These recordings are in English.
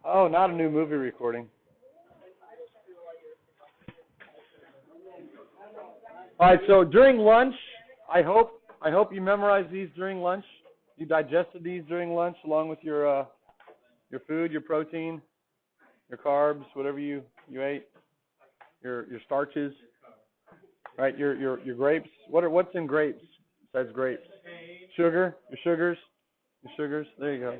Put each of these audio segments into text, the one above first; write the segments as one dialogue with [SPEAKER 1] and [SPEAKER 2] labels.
[SPEAKER 1] Oh, not a new movie recording. All right, so during lunch, I hope you memorized these during lunch. You digested these during lunch along with your food, your protein, your carbs, whatever you ate, your starches, right? Your grapes. What's in grapes besides grapes? Sugar, your sugars. There you go.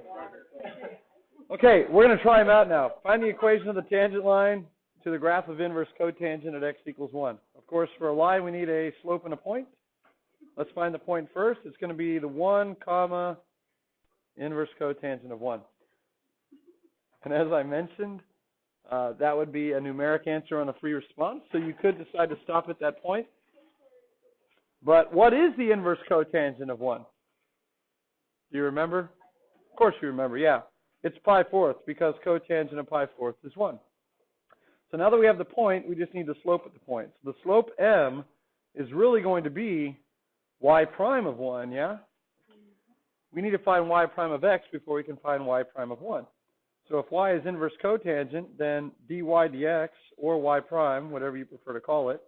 [SPEAKER 1] Okay, we're going to try them out now. Find the equation of the tangent line to the graph of inverse cotangent at x equals 1. Of course, for a line, we need a slope and a point. Let's find the point first. It's going to be the 1 comma inverse cotangent of 1. And as I mentioned, that would be a numeric answer on a free response, so you could decide to stop at that point. But what is the inverse cotangent of 1? Do you remember? Of course you remember, yeah. It's pi fourths because cotangent of pi fourths is 1. So now that we have the point, we just need the slope at the point. So the slope m is really going to be y prime of 1, yeah? We need to find y prime of x before we can find y prime of 1. So if y is inverse cotangent, then dy dx, or y prime, whatever you prefer to call it,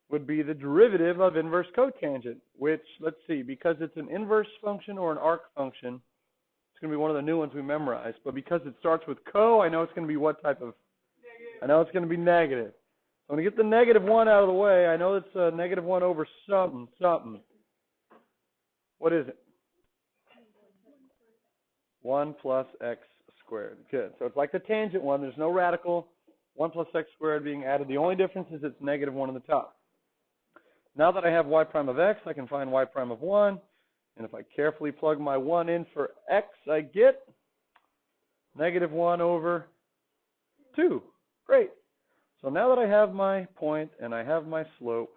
[SPEAKER 1] would be the derivative of inverse cotangent, which, let's see, because it's an inverse function or an arc function, it's going to be one of the new ones we memorized. But because it starts with co, I know it's going to be what type of? I know it's going to be negative. So I'm going to get the negative 1 out of the way. I know it's a negative 1 over something. What is it? 1 plus x squared. Good. So it's like the tangent one. There's no radical. 1 plus x squared being added. The only difference is it's negative 1 on the top. Now that I have y prime of x, I can find y prime of 1. And if I carefully plug my 1 in for x, I get negative 1 over 2. Great. So now that I have my point and I have my slope,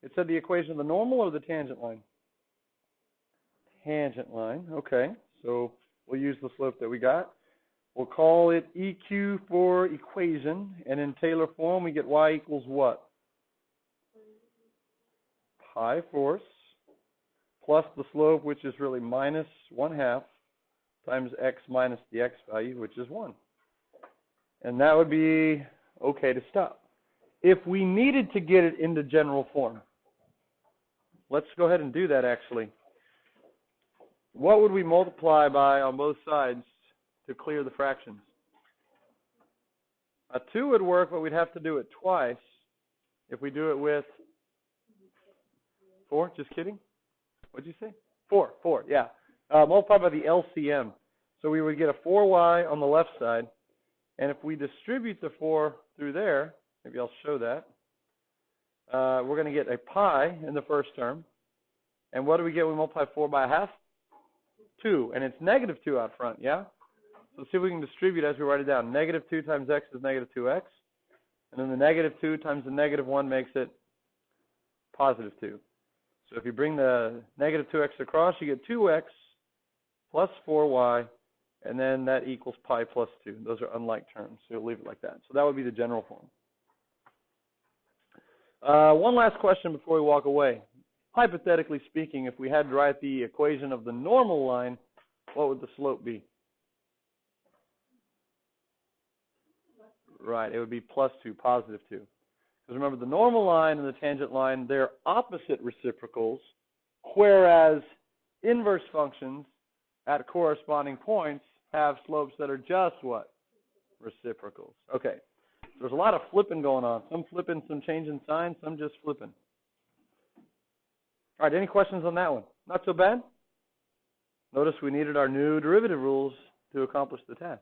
[SPEAKER 1] it said the equation of the normal or the tangent line? Tangent line. Okay. So we'll use the slope that we got. We'll call it EQ for equation. And in Taylor form, we get y equals what? Pi fourths plus the slope, which is really minus 1/2 times x minus the x value, which is 1. And that would be okay to stop. If we needed to get it into general form, let's go ahead and do that actually. What would we multiply by on both sides to clear the fractions? A 2 would work, but we'd have to do it twice. If we do it with 4, just kidding. What'd you say? 4, yeah. Multiply by the LCM. So we would get a 4y on the left side. And if we distribute the 4 through there, maybe I'll show that, we're going to get a pi in the first term. And what do we get when we multiply 4 by 1/2? 2. And it's negative 2 out front, yeah? So let's see if we can distribute as we write it down. Negative 2 times x is negative 2x. And then the negative 2 times the negative 1 makes it positive 2. So if you bring the negative 2x across, you get 2x plus 4y, and then that equals pi plus 2. Those are unlike terms, so you'll leave it like that. So that would be the general form. One last question before we walk away. Hypothetically speaking, if we had to write the equation of the normal line, what would the slope be? Right, it would be plus 2, positive 2. Because remember, the normal line and the tangent line, they're opposite reciprocals, whereas inverse functions at corresponding points have slopes that are just what? Reciprocals. Okay, so there's a lot of flipping going on. Some flipping, some changing signs, some just flipping. All right, any questions on that one? Not so bad? Notice we needed our new derivative rules to accomplish the task.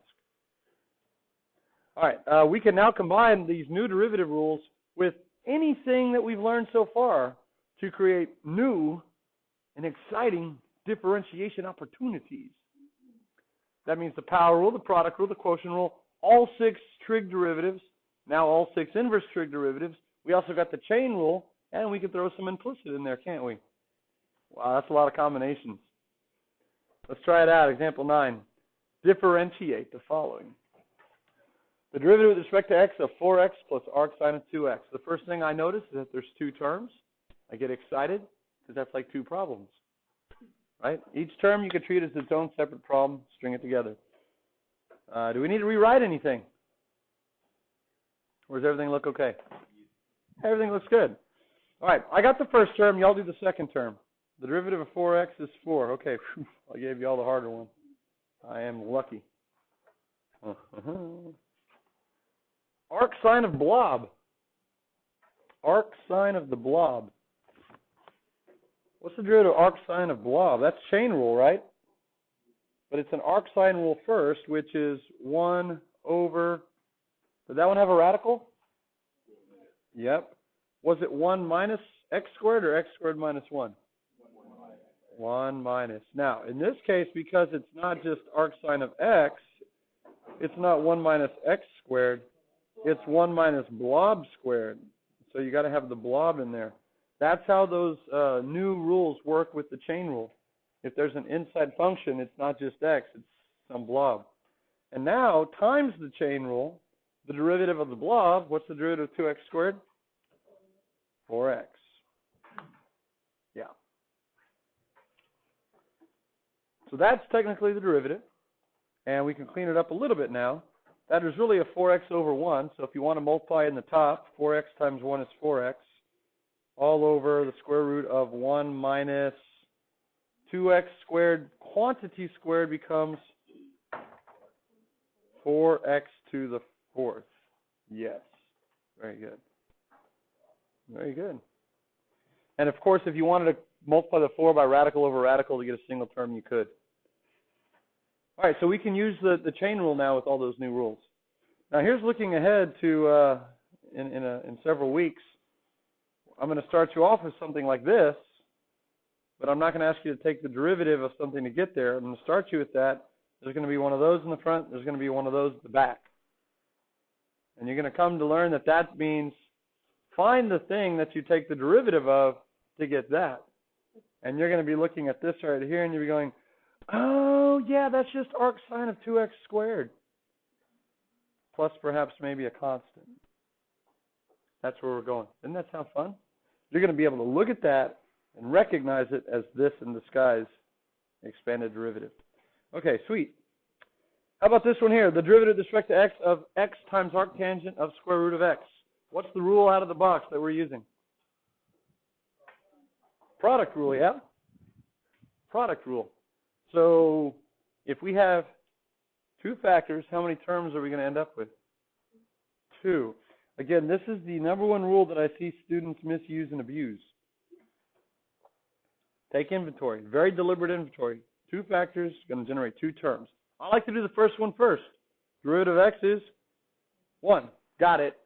[SPEAKER 1] All right, we can now combine these new derivative rules with anything that we've learned so far to create new and exciting differentiation opportunities. That means the power rule, the product rule, the quotient rule, all 6 trig derivatives, now all 6 inverse trig derivatives. We also got the chain rule, and we can throw some implicit in there, can't we? Wow, that's a lot of combinations. Let's try it out. Example 9. Differentiate the following. The derivative with respect to x of 4x plus arc sine of 2x. The first thing I notice is that there's 2 terms. I get excited because that's like 2 problems, right? Each term you could treat as its own separate problem, string it together. Do we need to rewrite anything? Or does everything look okay? Everything looks good. All right, I got the first term. Y'all do the second term. The derivative of 4x is 4. Okay, I gave you all the harder one. I am lucky. Arc sine of blob. Arc sine of the blob. What's the derivative of arc sine of blob? That's chain rule, right? But it's an arc sine rule first, which is 1 over... Did that one have a radical? Yep. Was it 1 minus x squared or x squared minus 1? 1 minus. Now, in this case, because it's not just arc sine of x, it's not 1 minus x squared. It's 1 minus blob squared. So you got to have the blob in there. That's how those new rules work with the chain rule. If there's an inside function, it's not just x, it's some blob. And now, times the chain rule, the derivative of the blob, what's the derivative of 2x squared? 4x. Yeah. So that's technically the derivative. And we can clean it up a little bit now. That is really a 4x over 1. So if you want to multiply in the top, 4x times 1 is 4x. All over the square root of 1 minus 2x squared. Quantity squared becomes 4x to the 4th. Yes. Very good. Very good. And of course, if you wanted to multiply the 4 by radical over radical to get a single term, you could. All right, so we can use the chain rule now with all those new rules. Now here's looking ahead to in several weeks. I'm going to start you off with something like this, but I'm not going to ask you to take the derivative of something to get there. I'm going to start you with that. There's going to be one of those in the front. There's going to be one of those at the back. And you're going to come to learn that that means find the thing that you take the derivative of to get that. And you're going to be looking at this right here, and you'll be going, oh, yeah, that's just arc sine of 2x squared. Plus perhaps maybe a constant. That's where we're going. Doesn't that sound fun? You're going to be able to look at that and recognize it as this in disguise expanded derivative. Okay, sweet. How about this one here? The derivative with respect to x of x times arctangent of square root of x. What's the rule out of the box that we're using? Product rule, yeah? Product rule. So if we have two factors, how many terms are we going to end up with? 2. Again, this is the number one rule that I see students misuse and abuse. Take inventory, very deliberate inventory. 2 factors, going to generate 2 terms. I like to do the first one first. Derivative of x is 1. Got it.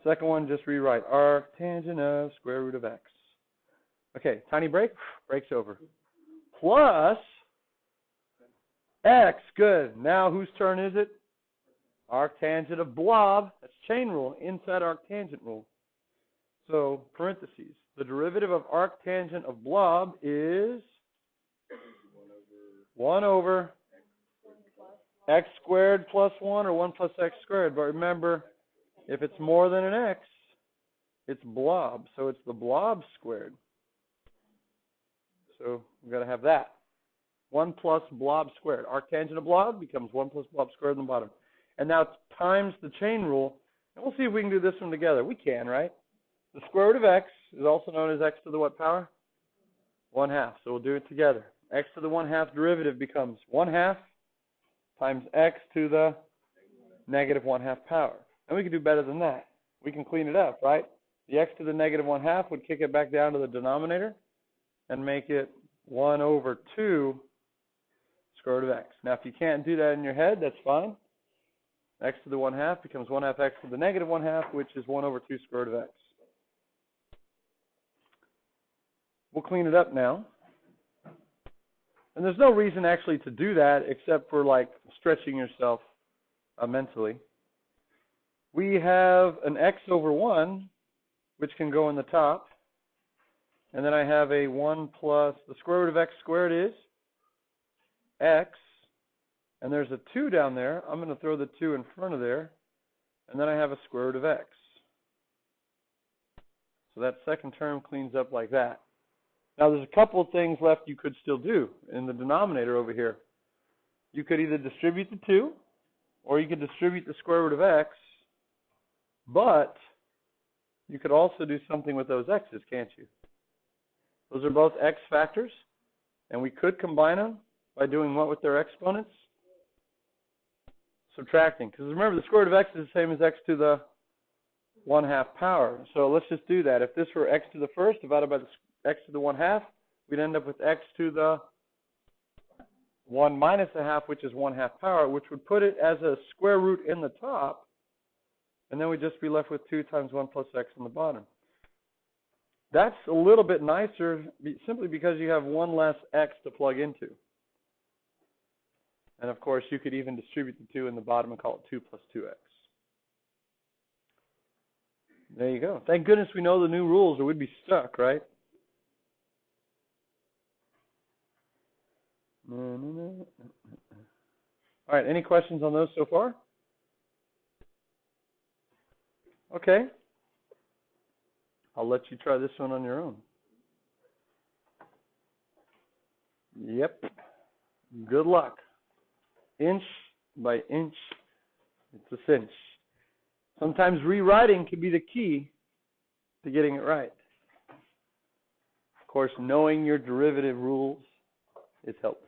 [SPEAKER 1] Second one, just rewrite. Arctangent of square root of x. Okay, tiny break. Breaks over. Plus x. Good. Now whose turn is it? Arctangent of blob. That's chain rule inside arctangent rule. So, parentheses. The derivative of arctangent of blob is 1 over x squared plus 1 or 1 plus x squared. But remember, if it's more than an x, it's blob. So it's the blob squared. So we've got to have that. 1 plus blob squared. Arctangent of blob becomes 1 plus blob squared on the bottom. And now times the chain rule. And we'll see if we can do this one together. We can, right? The square root of x is also known as x to the what power? 1/2. So we'll do it together. X to the 1/2 derivative becomes 1/2 times x to the negative 1/2 power. And we can do better than that. We can clean it up, right? The x to the negative 1/2 would kick it back down to the denominator and make it 1 over 2 square root of x. Now, if you can't do that in your head, that's fine. X to the 1/2 becomes 1/2 x to the negative 1/2, which is 1 over 2 square root of x. We'll clean it up now. And there's no reason actually to do that except for like stretching yourself mentally. We have an x over 1, which can go in the top. And then I have a 1 plus the square root of x squared is x. And there's a 2 down there. I'm going to throw the 2 in front of there. And then I have a square root of x. So that second term cleans up like that. Now there's a couple of things left you could still do in the denominator over here. You could either distribute the 2, or you could distribute the square root of x, but you could also do something with those x's, can't you? Those are both x factors, and we could combine them by doing what with their exponents? Subtracting. Because remember, the square root of x is the same as x to the 1/2 power. So let's just do that. If this were x to the first divided by the x to the 1/2, we'd end up with x to the 1 minus a half, which is 1/2 power, which would put it as a square root in the top, and then we'd just be left with 2 times 1 plus x on the bottom. That's a little bit nicer simply because you have one less x to plug into. And of course, you could even distribute the 2 in the bottom and call it 2 plus 2x. There you go. Thank goodness we know the new rules, or we'd be stuck, right? All right, any questions on those so far? Okay. I'll let you try this one on your own. Yep. Good luck. Inch by inch, it's a cinch. Sometimes rewriting can be the key to getting it right. Of course, knowing your derivative rules is helpful.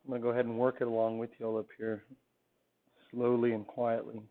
[SPEAKER 1] I'm going to go ahead and work it along with you all up here, slowly and quietly.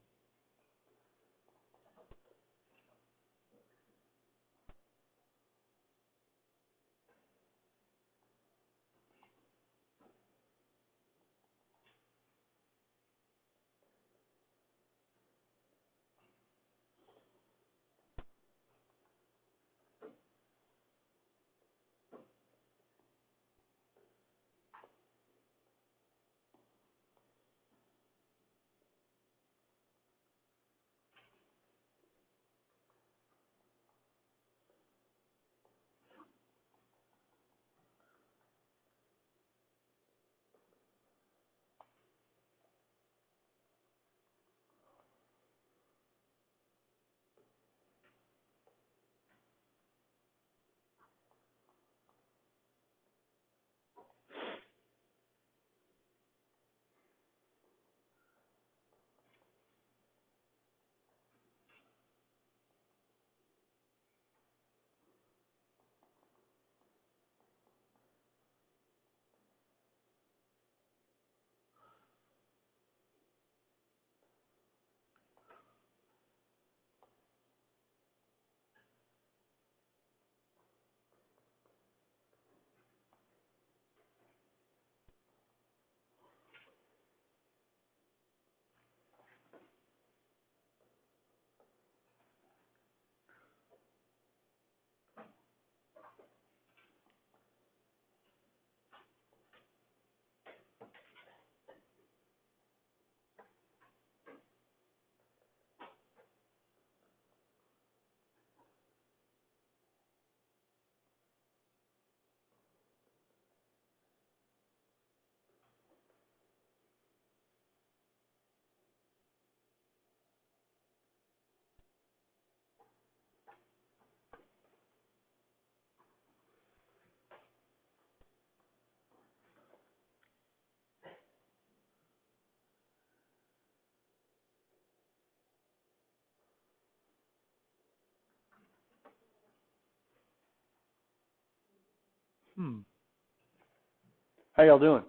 [SPEAKER 1] How y'all doing?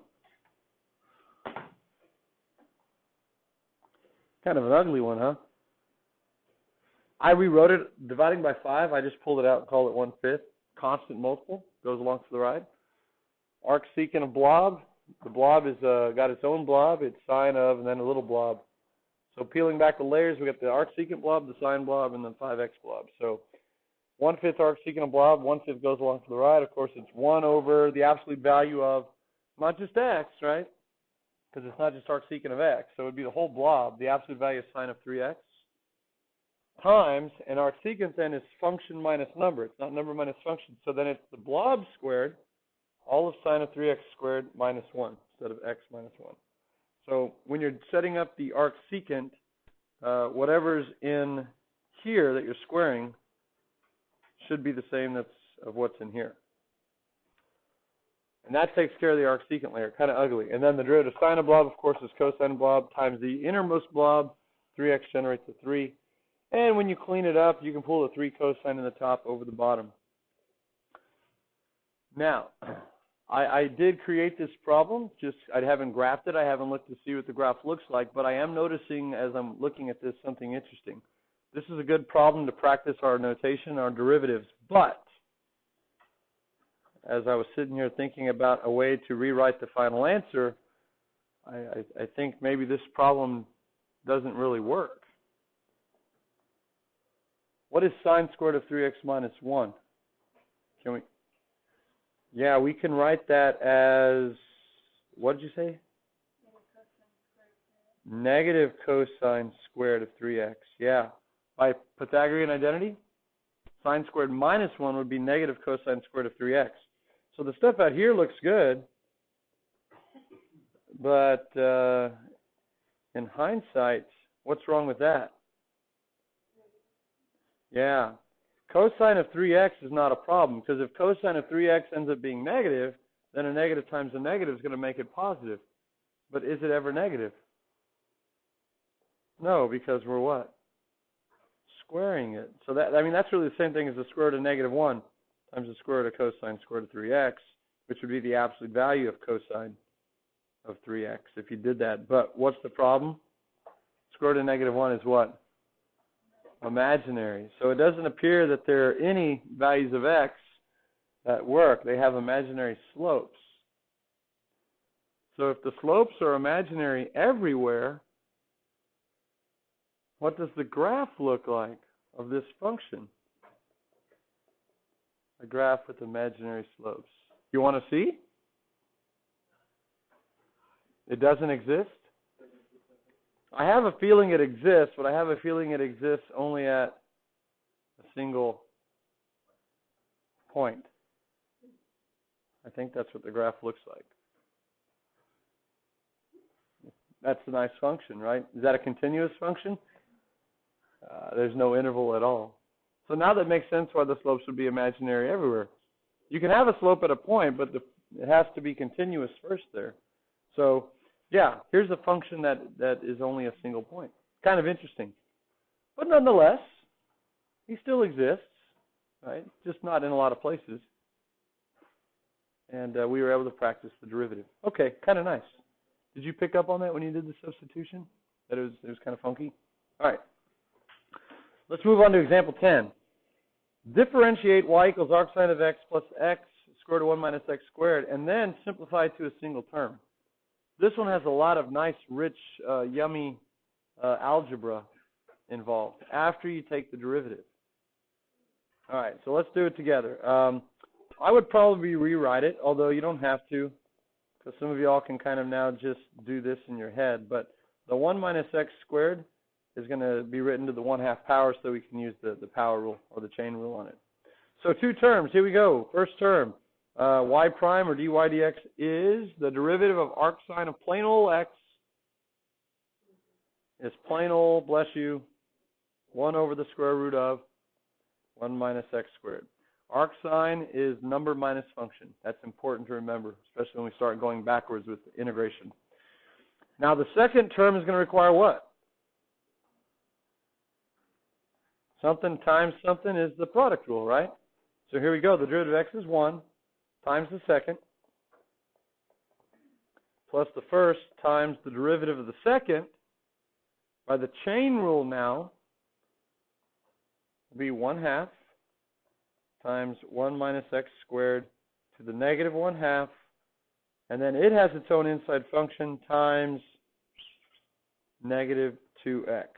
[SPEAKER 1] Kind of an ugly one, huh? I rewrote it, dividing by 5. I just pulled it out and called it 1/5. Constant multiple, goes along for the ride. Arc secant of blob. The blob is got its own blob, its sine of, and then a little blob. So peeling back the layers, we got the arc secant blob, the sine blob, and then 5x blob. So 1/5 arc secant of blob, 1/5 goes along for the ride. Of course, it's 1 over the absolute value of not just x, right? because it's not just arcsecant of x. So it would be the whole blob, the absolute value of sine of 3x, times, and arcsecant then is function minus number. It's not number minus function. So then it's the blob squared, all of sine of 3x squared minus 1 instead of x minus 1. So when you're setting up the arcsecant, whatever's in here that you're squaring should be the same that's of what's in here. And that takes care of the arcsecant layer, kind of ugly. And then the derivative of sine of blob, of course, is cosine of blob times the innermost blob. 3x generates a 3. And when you clean it up, you can pull the 3 cosine in the top over the bottom. Now, I did create this problem. Just I haven't graphed it. I haven't looked to see what the graph looks like. But I am noticing as I'm looking at this something interesting. This is a good problem to practice our notation, our derivatives. But as I was sitting here thinking about a way to rewrite the final answer, I think maybe this problem doesn't really work. What is sine squared of 3x minus 1? Can we? Yeah, we can write that as, what did you say? Negative cosine squared of 3x. Yeah. By Pythagorean identity, sine squared minus 1 would be negative cosine squared of 3x. So the stuff out here looks good, but in hindsight, what's wrong with that? Yeah. Cosine of 3x is not a problem, because if cosine of 3x ends up being negative, then a negative times a negative is going to make it positive. But is it ever negative? No, because we're what? Squaring it. So that, I mean, that's really the same thing as the square root of negative 1 times the square root of cosine squared of 3x, which would be the absolute value of cosine of 3x if you did that. But what's the problem? Square root of negative 1 is what? Imaginary. So it doesn't appear that there are any values of x that work. They have imaginary slopes. So if the slopes are imaginary everywhere, what does the graph look like of this function? A graph with imaginary slopes. You want to see? It doesn't exist? I have a feeling it exists, but I have a feeling it exists only at a single point. I think that's what the graph looks like. That's a nice function, right? Is that a continuous function? There's no interval at all. So now that makes sense why the slopes would be imaginary everywhere. You can have a slope at a point, but it has to be continuous first there. So, yeah, here's a function that is only a single point. Kind of interesting. But nonetheless, he still exists, right? Just not in a lot of places. And we were able to practice the derivative. Okay, kind of nice. Did you pick up on that when you did the substitution? That it was kind of funky? All right. Let's move on to example 10. Differentiate y equals arcsine of x plus x square root of 1 minus x squared, and then simplify to a single term. This one has a lot of nice, rich, yummy algebra involved after you take the derivative. All right, so let's do it together. I would probably rewrite it, although you don't have to, because some of you all can kind of now just do this in your head. But the 1 minus x squared is going to be written to the 1/2 power, so we can use the power rule or the chain rule on it. So two terms. Here we go. First term, y prime or dy dx is the derivative of arcsine of plain old x. Is plain old, bless you, 1 over the square root of 1 minus x squared. Arcsine is number minus function. That's important to remember, especially when we start going backwards with integration. Now the second term is going to require what? Something times something is the product rule, right? So here we go. The derivative of x is 1 times the second plus the first times the derivative of the second. By the chain rule now, will be 1/2 times 1 minus x squared to the negative 1/2, and then it has its own inside function times negative 2x.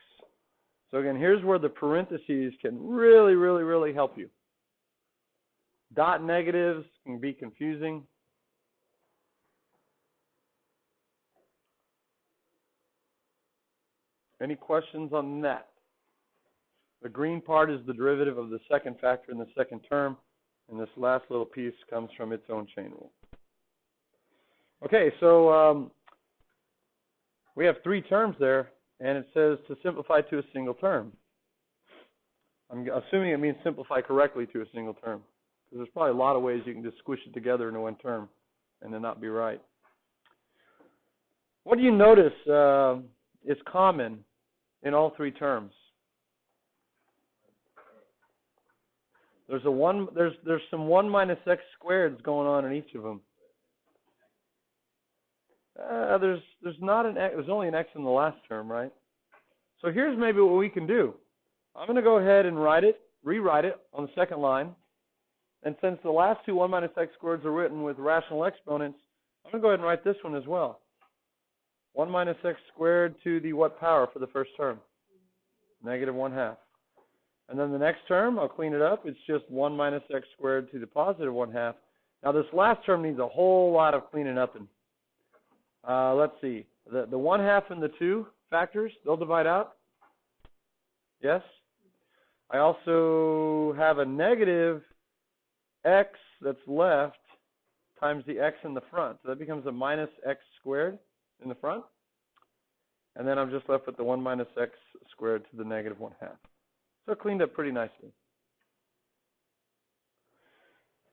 [SPEAKER 1] So again, here's where the parentheses can really, really, really help you. Dot negatives can be confusing. Any questions on that? The green part is the derivative of the second factor in the second term, and this last little piece comes from its own chain rule. Okay, so we have three terms there, and it says to simplify to a single term. I'm assuming it means simplify correctly to a single term, because there's probably a lot of ways you can just squish it together into one term and then not be right. What do you notice is common in all three terms? There's some 1 minus x squareds going on in each of them. There's not an x, there's only an x in the last term, right? So here's maybe what we can do. I'm going to go ahead and rewrite it on the second line. And since the last two 1 minus x squareds are written with rational exponents, I'm going to go ahead and write this one as well. 1 minus x squared to the what power for the first term? Negative 1/2. And then the next term, I'll clean it up. It's just 1 minus x squared to the positive 1/2. Now this last term needs a whole lot of cleaning up. Let's see. The 1/2 and the 2 factors, they'll divide out. Yes? I also have a negative x that's left times the x in the front. So that becomes a minus x squared in the front. And then I'm just left with the 1 minus x squared to the negative 1/2. So it cleaned up pretty nicely.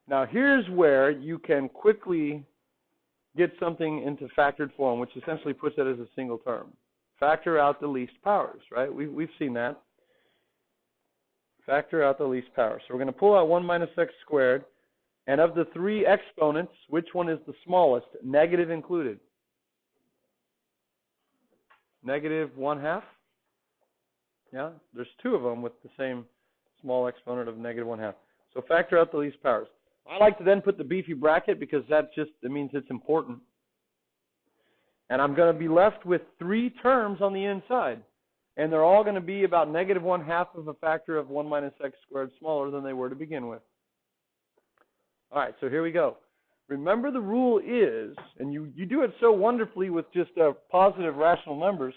[SPEAKER 1] Now here's where you can quickly get something into factored form, which essentially puts it as a single term. Factor out the least powers, right? We've seen that. Factor out the least powers. So we're going to pull out 1 minus x squared, and of the three exponents, which one is the smallest, negative included? Negative 1/2? Yeah, there's two of them with the same small exponent of negative 1/2. So factor out the least powers. I like to then put the beefy bracket because it means it's important. And I'm going to be left with three terms on the inside. And they're all going to be about negative 1/2 of a factor of 1 minus x squared smaller than they were to begin with. All right, so here we go. Remember the rule is, and you do it so wonderfully with just positive rational numbers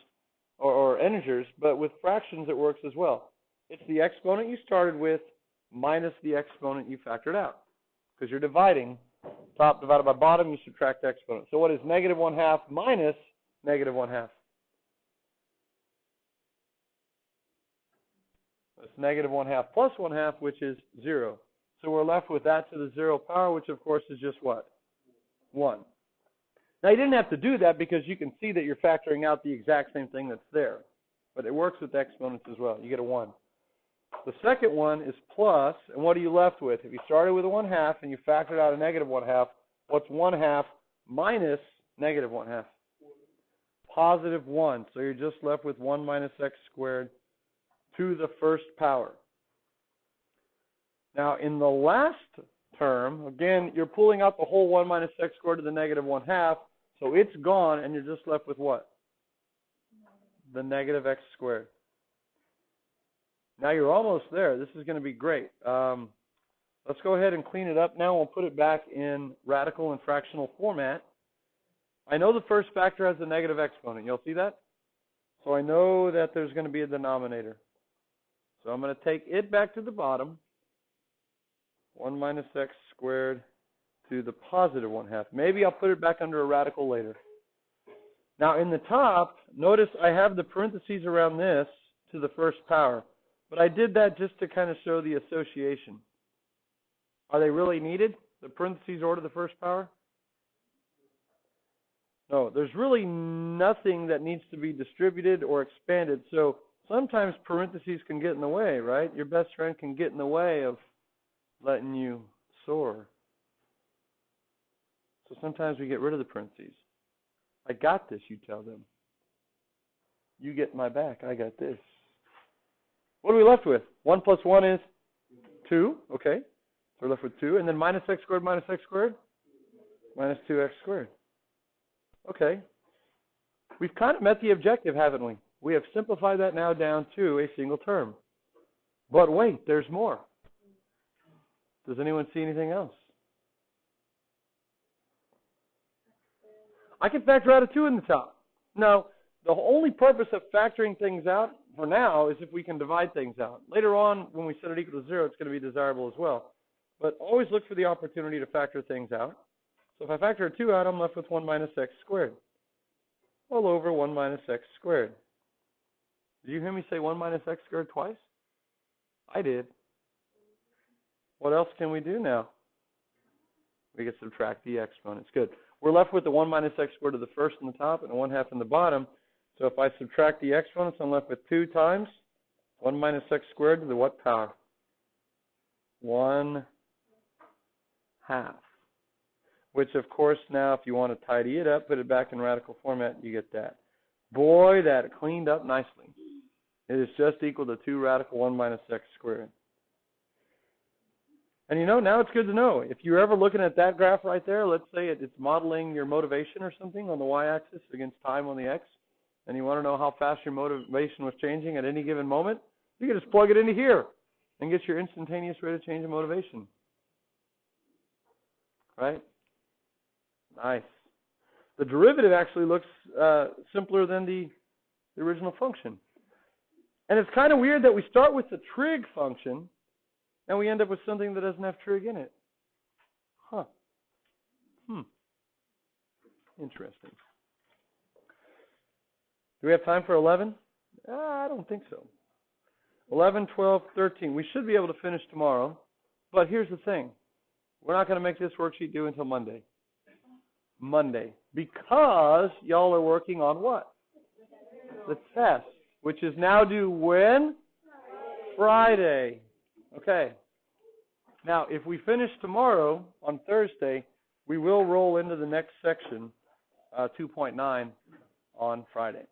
[SPEAKER 1] or integers, but with fractions it works as well. It's the exponent you started with minus the exponent you factored out. Because you're dividing, top divided by bottom, you subtract the exponent. So what is negative 1/2 minus negative 1/2? That's negative 1/2 plus 1/2, which is 0. So we're left with that to the 0 power, which of course is just what? 1. Now you didn't have to do that because you can see that you're factoring out the exact same thing that's there. But it works with exponents as well. You get a 1. The second one is plus, and what are you left with? If you started with a 1/2 and you factored out a negative 1/2, what's 1/2 minus negative 1/2? Positive 1. So you're just left with 1 minus x squared to the first power. Now in the last term, again, you're pulling out the whole 1 minus x squared to the negative 1/2, so it's gone, and you're just left with what? The negative x squared. Now you're almost there. This is going to be great. Let's go ahead and clean it up now. We'll put it back in radical and fractional format. I know the first factor has a negative exponent. You'll see that? So I know that there's going to be a denominator. So I'm going to take it back to the bottom. 1 minus x squared to the positive 1/2. Maybe I'll put it back under a radical later. Now in the top, notice I have the parentheses around this to the first power. But I did that just to kind of show the association. Are they really needed? The parentheses or to the first power? No, there's really nothing that needs to be distributed or expanded. So sometimes parentheses can get in the way, right? Your best friend can get in the way of letting you soar. So sometimes we get rid of the parentheses. I got this, you tell them. You get my back, I got this. What are we left with? 1 plus 1 is 2. Okay. So we're left with 2. And then minus x squared minus x squared? Minus 2x squared. Okay. We've kind of met the objective, haven't we? We have simplified that now down to a single term. But wait, there's more. Does anyone see anything else? I can factor out a 2 in the top. Now, The only purpose of factoring things out for now is if we can divide things out. Later on, when we set it equal to 0, it's going to be desirable as well. But always look for the opportunity to factor things out. So if I factor a 2 out, I'm left with 1 minus x squared. All over 1 minus x squared. Did you hear me say 1 minus x squared twice? I did. What else can we do now? We can subtract the exponents. Good. We're left with the 1 minus x squared to the first in the top and 1/2 in the bottom. So if I subtract the exponents, I'm left with 2 times 1 minus x squared to the what power? 1/2. Which, of course, now if you want to tidy it up, put it back in radical format, you get that. Boy, that cleaned up nicely. It is just equal to 2 radical 1 minus x squared. And you know, now it's good to know. If you're ever looking at that graph right there, let's say it's modeling your motivation or something on the y-axis against time on the x, and you want to know how fast your motivation was changing at any given moment, you can just plug it into here and get your instantaneous rate of change in motivation. Right? Nice. The derivative actually looks simpler than the original function. And it's kind of weird that we start with the trig function and we end up with something that doesn't have trig in it. Huh. Interesting. Do we have time for 11? I don't think so. 11, 12, 13. We should be able to finish tomorrow. But here's the thing. We're not going to make this worksheet due until Monday. Because y'all are working on what? The test, which is now due when? Friday. Okay. Now, if we finish tomorrow on Thursday, we will roll into the next section, 2.9, on Friday.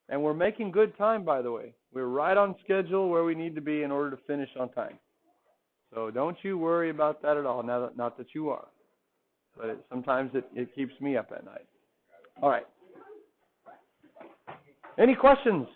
[SPEAKER 1] And we're making good time, by the way. We're right on schedule where we need to be in order to finish on time. So don't you worry about that at all. Not that you are. But sometimes it keeps me up at night. All right. Any questions?